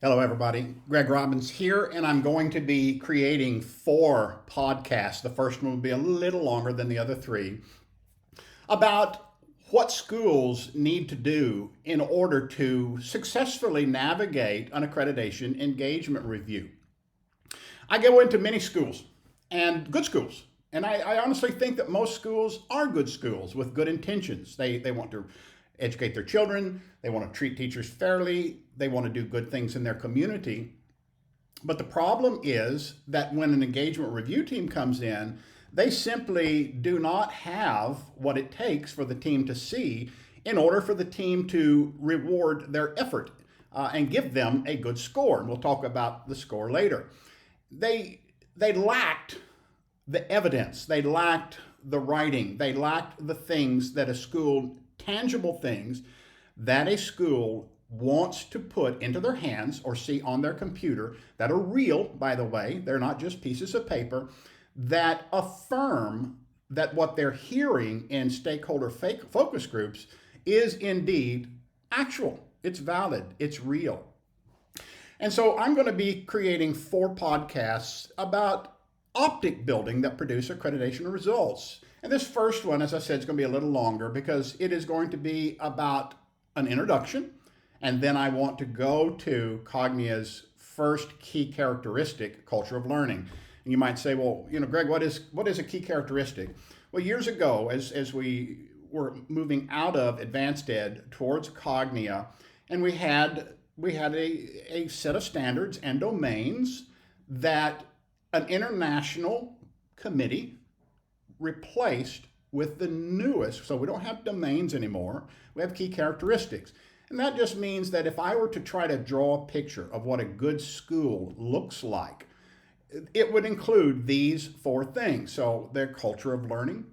Hello, everybody. Greg Robbins here, and I'm going to be creating 4 podcasts. The first one will be a little longer than the other 3 about what schools need to do in order to successfully navigate an accreditation engagement review. I go into many schools and good schools. And I honestly think that most schools are good schools with good intentions. They want to educate their children, they want to treat teachers fairly, they want to do good things in their community. But the problem is that when an engagement review team comes in, they simply do not have what it takes for the team to see in order for the team to reward their effort and give them a good score. And we'll talk about the score later. They lacked the evidence, they lacked the writing, they lacked the things that a school, tangible things that a school wants to put into their hands or see on their computer that are real, by the way, they're not just pieces of paper, that affirm that what they're hearing in stakeholder focus groups is indeed actual, it's valid, it's real. And so I'm going to be creating 4 podcasts about optic building that produce accreditation results. And this first one, as I said, is going to be a little longer because it is going to be about an introduction. And then I want to go to Cognia's first key characteristic, culture of learning. And you might say, well, Greg, what is a key characteristic? Well, years ago, as we were moving out of advanced ed towards Cognia, and we had a set of standards and domains that an international committee replaced with the newest. So we don't have domains anymore. We have key characteristics. And that just means that if I were to try to draw a picture of what a good school looks like, it would include these 4 things. So their culture of learning,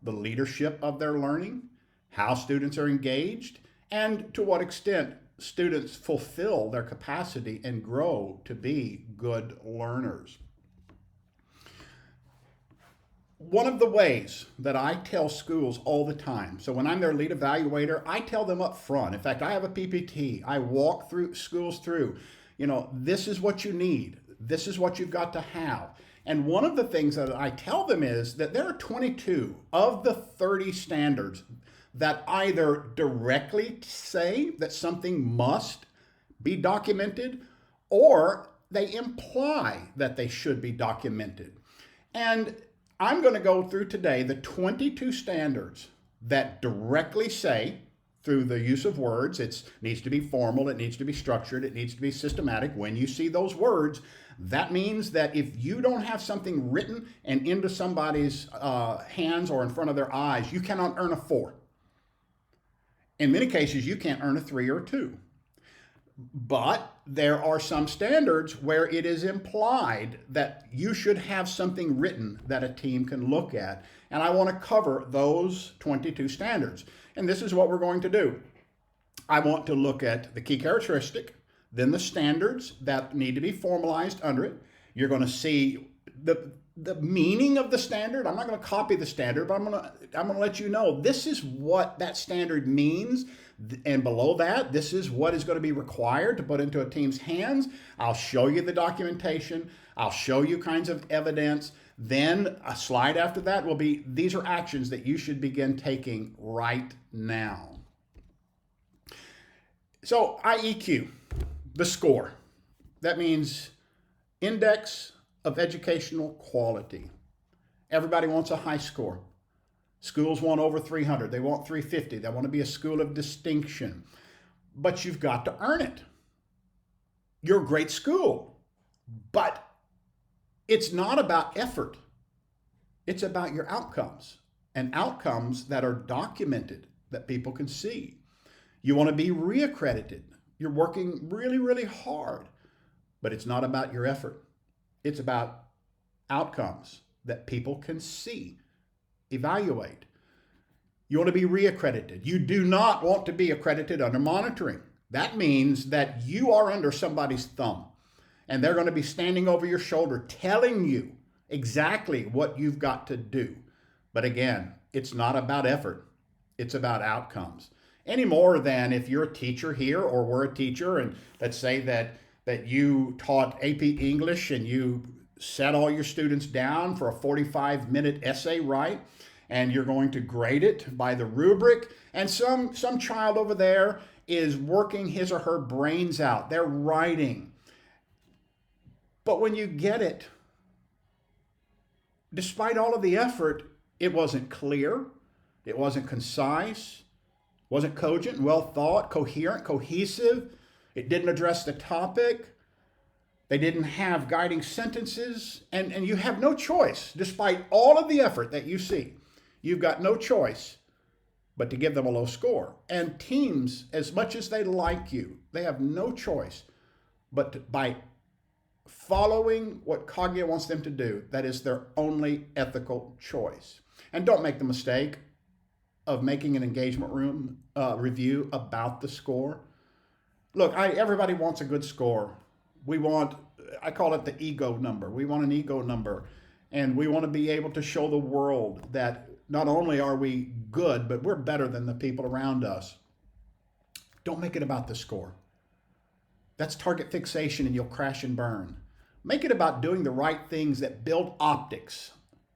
the leadership of their learning, how students are engaged, and to what extent students fulfill their capacity and grow to be good learners. One of the ways that I tell schools all the time, so when I'm their lead evaluator, I tell them up front. In fact, I have a PPT. I walk through schools through, this is what you need. This is what you've got to have. And one of the things that I tell them is that there are 22 of the 30 standards that either directly say that something must be documented or they imply that they should be documented. And I'm going to go through today the 22 standards that directly say, through the use of words, it needs to be formal, it needs to be structured, it needs to be systematic. When you see those words, that means that if you don't have something written and into somebody's hands or in front of their eyes, you cannot earn a 4. In many cases, you can't earn a 3 or a 2. But there are some standards where it is implied that you should have something written that a team can look at. And I want to cover those 22 standards. And this is what we're going to do. I want to look at the key characteristic, then the standards that need to be formalized under it. You're going to see the meaning of the standard. I'm not going to copy the standard, but I'm going to let you know this is what that standard means. And below that, this is what is going to be required to put into a team's hands. I'll show you the documentation. I'll show you kinds of evidence. Then a slide after that will be, these are actions that you should begin taking right now. So IEQ, the score. That means Index of Educational Quality. Everybody wants a high score. Schools want over 300. They want 350. They want to be a school of distinction. But you've got to earn it. You're a great school. But it's not about effort. It's about your outcomes, and outcomes that are documented, that people can see. You want to be reaccredited. You're working really, really hard. But it's not about your effort. It's about outcomes that people can see, evaluate. You want to be reaccredited. You do not want to be accredited under monitoring. That means that you are under somebody's thumb and they're going to be standing over your shoulder telling you exactly what you've got to do. But again, it's not about effort. It's about outcomes. Any more than if you're a teacher here or we're a teacher and let's say that that you taught AP English and you set all your students down for a 45-minute essay write, and you're going to grade it by the rubric, and some child over there is working his or her brains out. They're writing. But when you get it, despite all of the effort, it wasn't clear, it wasn't concise, wasn't cogent, well thought, coherent, cohesive. It didn't address the topic. They didn't have guiding sentences. And you have no choice, despite all of the effort that you see. You've got no choice but to give them a low score. And teams, as much as they like you, they have no choice but by following what Cognia wants them to do. That is their only ethical choice. And don't make the mistake of making an engagement room review about the score. Look, everybody wants a good score. I call it the ego number. We want an ego number. And we want to be able to show the world that not only are we good, but we're better than the people around us. Don't make it about the score. That's target fixation and you'll crash and burn. Make it about doing the right things that build optics,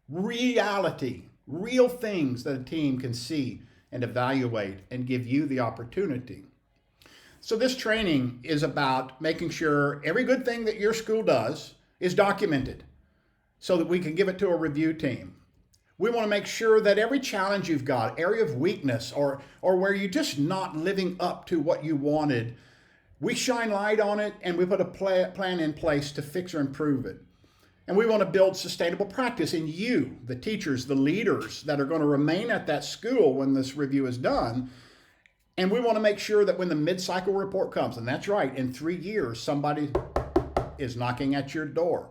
reality, real things that a team can see and evaluate and give you the opportunity. So this training is about making sure every good thing that your school does is documented so that we can give it to a review team. We want to make sure that every challenge you've got, area of weakness, or where you're just not living up to what you wanted, we shine light on it and we put a plan in place to fix or improve it. And we want to build sustainable practice in you, the teachers, the leaders that are going to remain at that school when this review is done. And we want to make sure that when the mid-cycle report comes, and that's right, in 3 years, somebody is knocking at your door.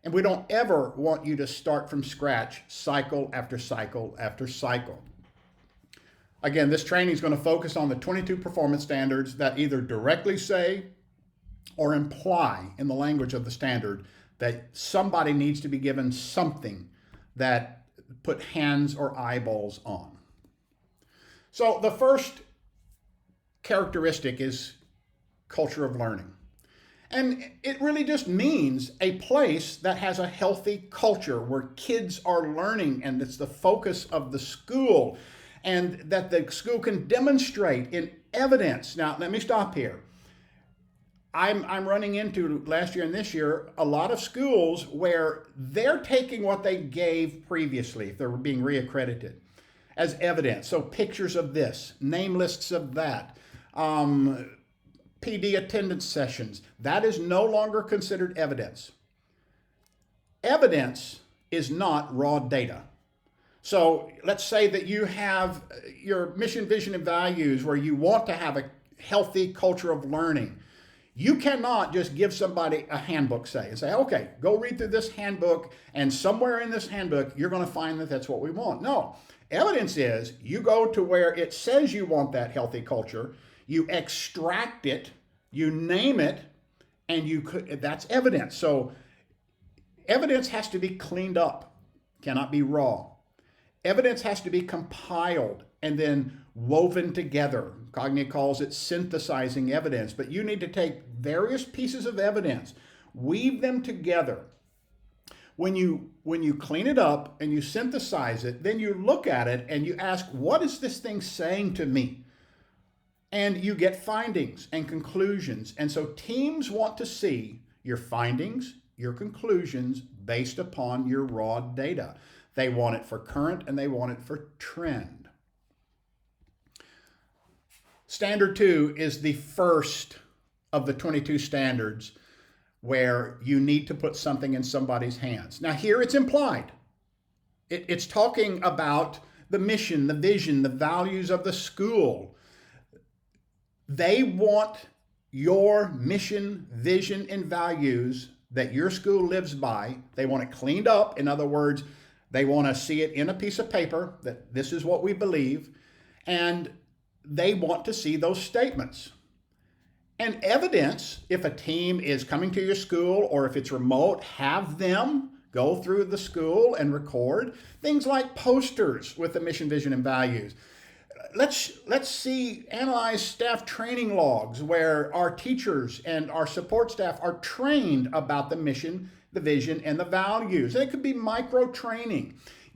And we don't ever want you to start from scratch, cycle after cycle after cycle. Again, this training is going to focus on the 22 performance standards that either directly say or imply in the language of the standard that somebody needs to be given something that put hands or eyeballs on. So the first characteristic is culture of learning. And it really just means a place that has a healthy culture where kids are learning and it's the focus of the school and that the school can demonstrate in evidence. Now, let me stop here. I'm running into last year and this year a lot of schools where they're taking what they gave previously, if they were being reaccredited, as evidence. So pictures of this, name lists of that, PD attendance sessions. That is no longer considered evidence. Evidence is not raw data. So let's say that you have your mission, vision, and values where you want to have a healthy culture of learning. You cannot just give somebody a handbook, say, and say, okay, go read through this handbook, and somewhere in this handbook, you're going to find that that's what we want. No, evidence is you go to where it says you want that healthy culture, you extract it, you name it, and that's evidence. So evidence has to be cleaned up, cannot be raw. Evidence has to be compiled and then woven together. Cognia calls it synthesizing evidence, but you need to take various pieces of evidence, weave them together. When you clean it up and you synthesize it, then you look at it and you ask, what is this thing saying to me? And you get findings and conclusions. And so teams want to see your findings, your conclusions based upon your raw data. They want it for current and they want it for trend. Standard 2 is the first of the 22 standards where you need to put something in somebody's hands. Now here it's implied. It's talking about the mission, the vision, the values of the school. They want your mission, vision, and values that your school lives by. They want it cleaned up. In other words, they want to see it in a piece of paper that this is what we believe. And they want to see those statements. And evidence, if a team is coming to your school or if it's remote, have them go through the school and record things like posters with the mission, vision, and values. let's analyze staff training logs where our teachers and our support staff are trained about the mission, the vision, and the values. It could be micro training.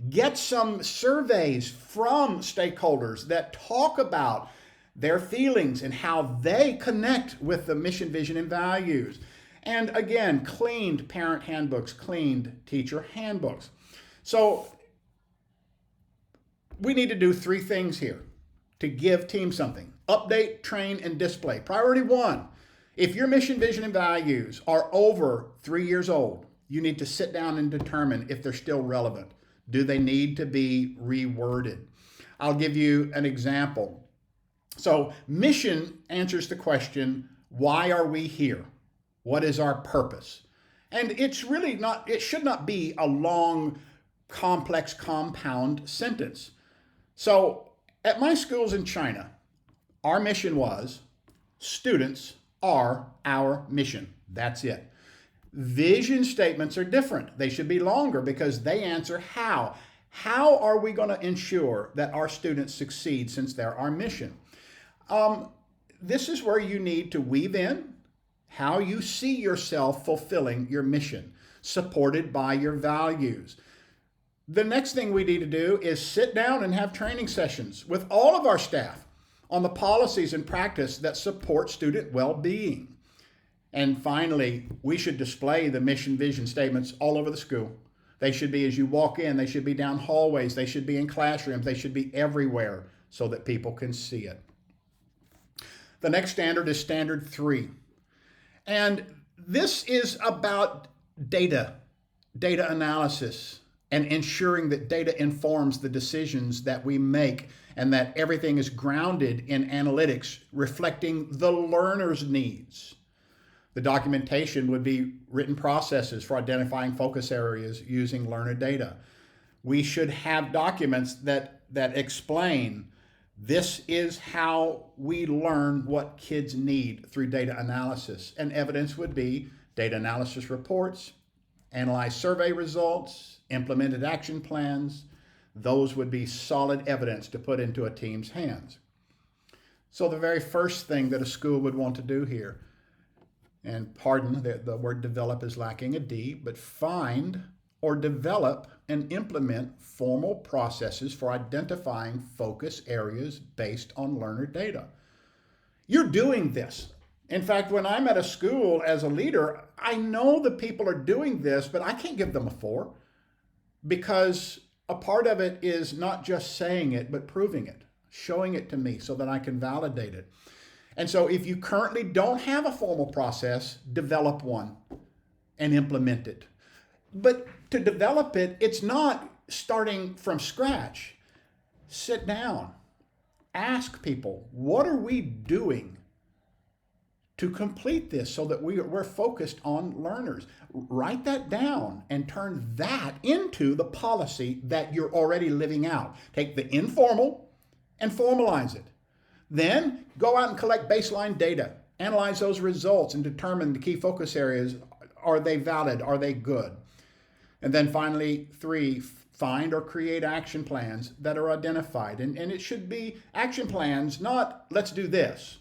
Get some surveys from stakeholders that talk about their feelings and how they connect with the mission, vision, and values. And again, cleaned parent handbooks, cleaned teacher handbooks. So we need to do 3 things here to give teams something. Update, train, and display. Priority 1, if your mission, vision, and values are over 3 years old, you need to sit down and determine if they're still relevant. Do they need to be reworded? I'll give you an example. So mission answers the question, why are we here? What is our purpose? And it's really not, it should not be a long, complex, compound sentence. So at my schools in China, our mission was, students are our mission. That's it. Vision statements are different. They should be longer because they answer how. How are we going to ensure that our students succeed since they're our mission? This is where you need to weave in how you see yourself fulfilling your mission, supported by your values. The next thing we need to do is sit down and have training sessions with all of our staff on the policies and practice that support student well-being. And finally, we should display the mission vision statements all over the school. They should be as you walk in, they should be down hallways, they should be in classrooms, they should be everywhere so that people can see it. The next standard is standard 3. And this is about data analysis, and ensuring that data informs the decisions that we make and that everything is grounded in analytics reflecting the learner's needs. The documentation would be written processes for identifying focus areas using learner data. We should have documents that explain this is how we learn what kids need through data analysis. And evidence would be data analysis reports, analyze survey results, implemented action plans. Those would be solid evidence to put into a team's hands. So the very first thing that a school would want to do here, and pardon, the word develop is lacking a D, but find or develop and implement formal processes for identifying focus areas based on learner data. You're doing this. In fact, when I'm at a school as a leader, I know the people are doing this, but I can't give them a 4 because a part of it is not just saying it, but proving it, showing it to me so that I can validate it. And so if you currently don't have a formal process, develop one and implement it. But to develop it, it's not starting from scratch. Sit down, ask people, what are we doing to complete this so that we're focused on learners? Write that down and turn that into the policy that you're already living out. Take the informal and formalize it. Then go out and collect baseline data, analyze those results and determine the key focus areas. Are they valid? Are they good? And then finally, 3, find or create action plans that are identified. And it should be action plans, not let's do this.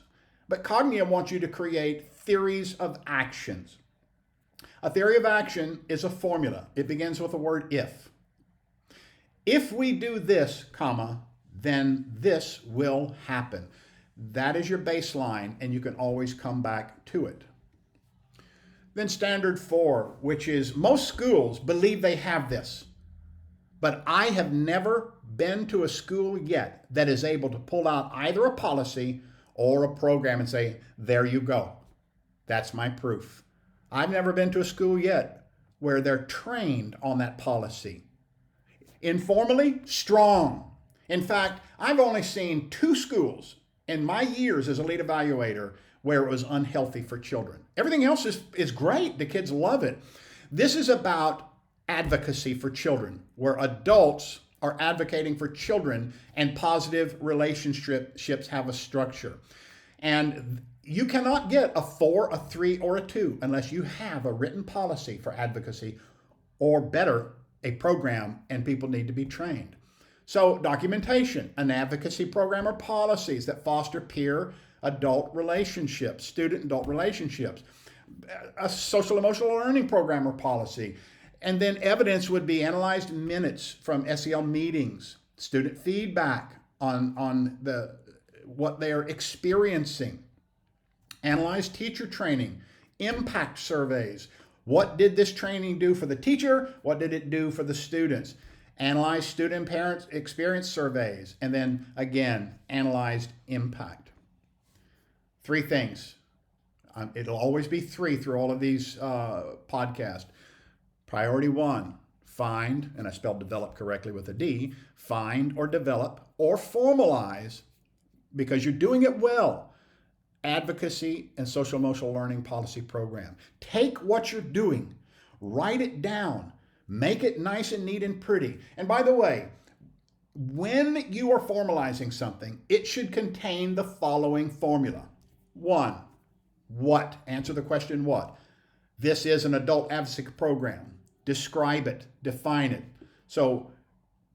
But Cognia wants you to create theories of actions. A theory of action is a formula. It begins with the word if. If we do this, comma, then this will happen. That is your baseline, and you can always come back to it. Then standard 4, which is most schools believe they have this, but I have never been to a school yet that is able to pull out either a policy or a program and say, there you go. That's my proof. I've never been to a school yet where they're trained on that policy. Informally, strong. In fact, I've only seen 2 schools in my years as a lead evaluator where it was unhealthy for children. Everything else is great. The kids love it. This is about advocacy for children, where adults are advocating for children and positive relationships have a structure. And you cannot get a 4, a 3, or a 2 unless you have a written policy for advocacy, or better, a program, and people need to be trained. So documentation, an advocacy program or policies that foster peer adult relationships, student-adult relationships, a social emotional learning program or policy. And then evidence would be analyzed minutes from SEL meetings, student feedback on what they are experiencing, analyze teacher training, impact surveys. What did this training do for the teacher? What did it do for the students? Analyze student and parent experience surveys, and then again, analyzed impact. 3 things. It'll always be 3 through all of these podcasts. Priority 1, find, and I spelled develop correctly with a D, find or develop or formalize, because you're doing it well, advocacy and social emotional learning policy program. Take what you're doing, write it down, make it nice and neat and pretty. And by the way, when you are formalizing something, it should contain the following formula. 1, what? Answer the question what. This is an adult advocacy program. Describe it, define it. So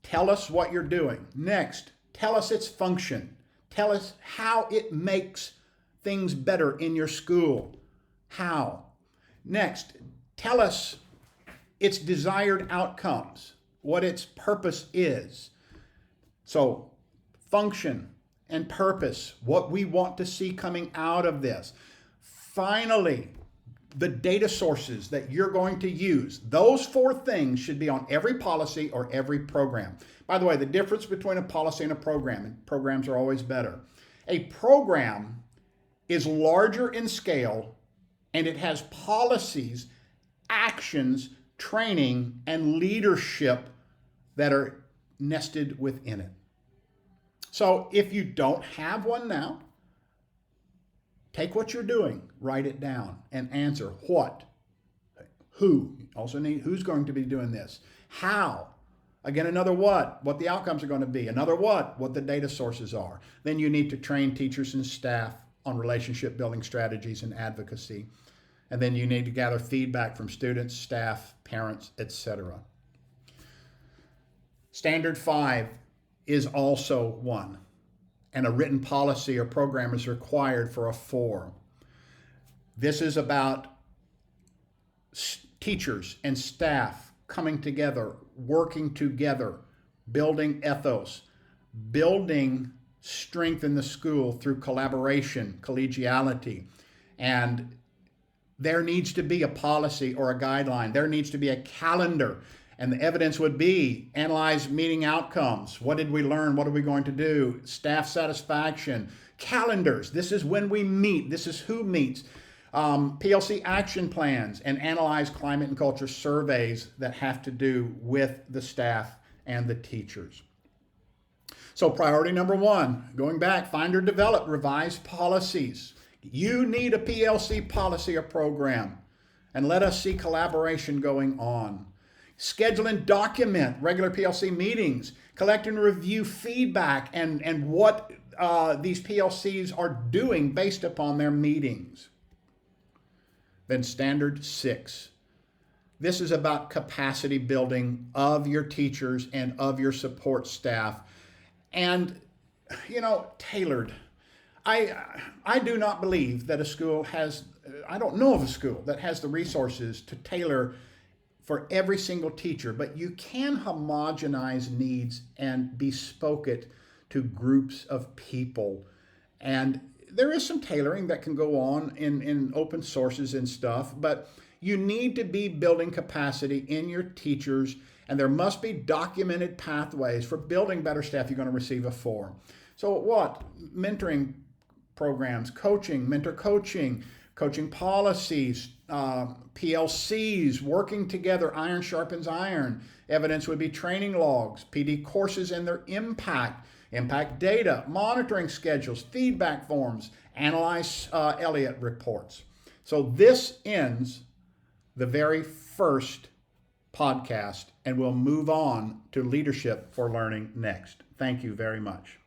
tell us what you're doing. Next, tell us its function. Tell us how it makes things better in your school. How? Next, tell us its desired outcomes, what its purpose is. So, function and purpose, what we want to see coming out of this. Finally, the data sources that you're going to use. Those 4 things should be on every policy or every program. By the way, the difference between a policy and a program, and programs are always better. A program is larger in scale, and it has policies, actions, training, and leadership that are nested within it. So if you don't have one now, take what you're doing, write it down, and answer what, who. Also need who's going to be doing this, how. Again, another what the outcomes are going to be. Another what the data sources are. Then you need to train teachers and staff on relationship building strategies and advocacy. And then you need to gather feedback from students, staff, parents, etc. Standard 5 is also 1, and a written policy or program is required for a 4. This is about teachers and staff coming together, working together, building ethos, building strength in the school through collaboration, collegiality, and there needs to be a policy or a guideline. There needs to be a calendar. And the evidence would be analyze meeting outcomes. What did we learn? What are we going to do? Staff satisfaction. Calendars. This is when we meet. This is who meets. PLC action plans, and analyze climate and culture surveys that have to do with the staff and the teachers. So priority number 1, going back, find or develop revised policies. You need a PLC policy or program, and let us see collaboration going on. Schedule and document regular PLC meetings, collect and review feedback and what these PLCs are doing based upon their meetings. Then standard 6. This is about capacity building of your teachers and of your support staff. And, tailored. I do not believe that a school has, I don't know of a school that has the resources to tailor for every single teacher, but you can homogenize needs and bespoke it to groups of people. And there is some tailoring that can go on in open sources and stuff, but you need to be building capacity in your teachers, and there must be documented pathways for building better staff. You're going to receive a 4. So what? Mentoring programs, coaching, mentor coaching, coaching policies, PLCs, working together, iron sharpens iron. Evidence would be training logs, PD courses and their impact data, monitoring schedules, feedback forms, analyze Elliott reports. So this ends the very first podcast, and we'll move on to leadership for learning next. Thank you very much.